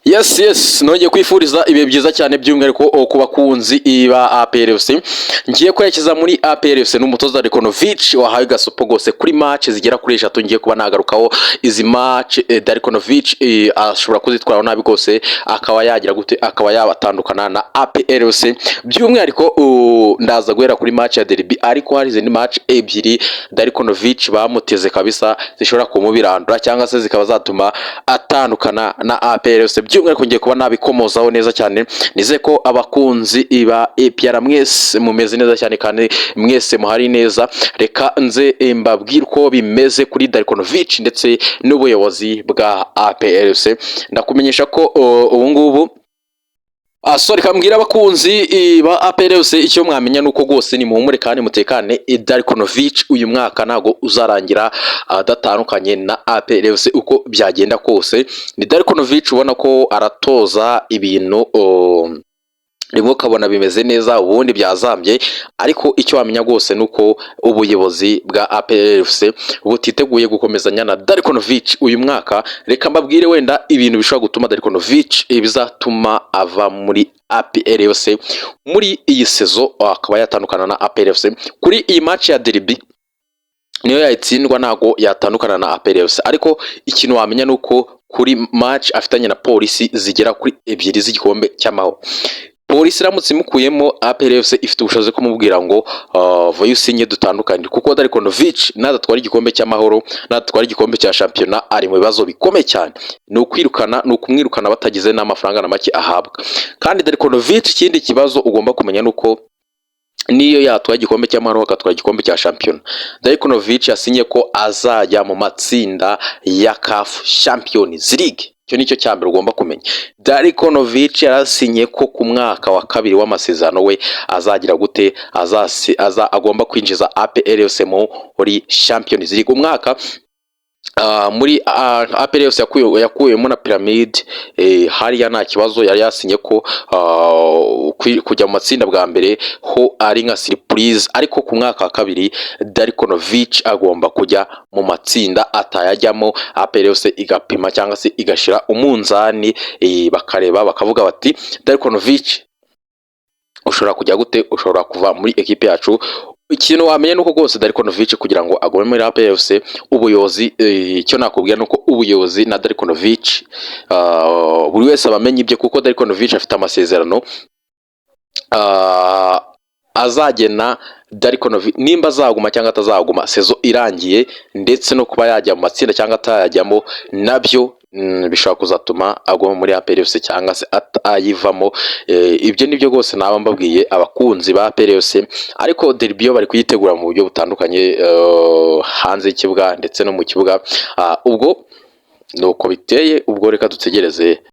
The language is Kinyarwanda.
Yes, nongeye kwifuriza ibihe byiza cyane by'umwihariko ku bakunzi ba APRFC. Ngiye kwerekeza muri APRFC n'umutoza Darikonovic wahaye gasopo gose kuri match zigera kuri 3 ngiye kuba nagarukaho izi match. Darikonovic ashobora kuzitwara nabi gose akaba yagira gute, akaba yabatandukana na APRFC. By'umwihariko ndaza guhera kuri match ya derby, ariko hari izindi match ebyiri Darikonovic bamuteze kabisa zishobora kumubirandura cyangwa se zikaba zatuma atandukana na APRFC. By'umwihariko ngiye kuba nabikomozaho neza cyane, nize ko abakunzi ba APR mwese mumeze neza cyane kandi mwese muhari neza. Reka nze mbabwire uko bimeze kuri Darikonovic ndetse n'ubuyobozi bwa APRFC. Ndakumenyesha ko ubu ngubu sorry, kambwira abakunzi ba APRFC icyo mwamenya nuko gose ni muhumure kandi mutekane. Darikonovic uyu mwaka nago uzarangira adatandukanye na APRFC uko byagenda kose. Ni Darikonovic ubona ko aratoza ibintu rimwe ukabona bimeze neza ubundi byazambye, ariko icyo wamenya gose nuko ubuyobozi bwa APRFC butiteguye gukomezanya na Darikonovic uyu mwaka. Reka mbabwire wenda ibintu bishobora gutuma Darikonovic bizatuma ava muri APRFC muri iyi sezo akaba yatandukana na APRFC. Kuri iyi match ya derby niyo yayitsindwa nago yatandukana na APRFC, ariko ikintu wamenya nuko kuri match afitanye na Polisi zigera kuri ebyiri z'igikombe cy'amahoro, Polisi iramutse imukuyemo APRFC ifite ubushobozi kumubwira ngo vuba usinye dutandukanye, kuko Darikonovic nadatwara igikombe cy'amahoro, nadatwara igikombe cya shampiyona ari mu bibazo bikomeye cyane. No kwirukana, no kumwirukana batagize n'amafaranga na make ahabwa. Kandi Darikonovic ikindi kibazo ugomba kumenya nuko niyo yatwaye igikombe cy'amahoro akatwara igikombe cya shampiyona, Darikonovic yasinye ko azajya mu matsinda ya CAF Champions League. Cyo nicyo cyambere ugomba kumenya. Darikonovic yarasinye ko ku mwaka wa kabiri w'amasezerano we azagira gute, agomba kwinjiza APRFC muri Champions League. Umwaka muri APRFC yakuyemo na Pyramide, hariya nta kibazo, yari yasinye ko kujya mu matsinda bwa mbere ho ari nka surprise, ariko ku mwaka wa kabiri Darikonovic agomba kujya mu matsinda atayajyamo. APRFC igapima cyangwa se igashira umunzani, bakareba bakavuga bati Darikonovic ushobora kujya gute, ushobora kuva muri equipe yacu. Ikintu wamenye nuko gose Darikonovic kugira ngo agome muri APRFC, ubuyobozi icyo nakubwira nuko ubuyobozi na Darikonovic buri wese abamenye ibye, kuko Darikonovic afite amasezerano azagena Darikonovic nimba azaguma cyangwa atazaguma sezo irangiye, ndetse no kuba yajya mu matsinda cyangwa atayajyamo nabyo bishobora kuzatuma agwa muri APRFC cyangwa se ayivamo. Ibyo nibyo gose naba mbabwiye abakunzi ba APRFC, ariko derby bari kuyitegura mu buryo butandukanye hanze y'ikibuga ndetse no mu kibuga. Ubwo nuko biteye, ubwo reka dutegereze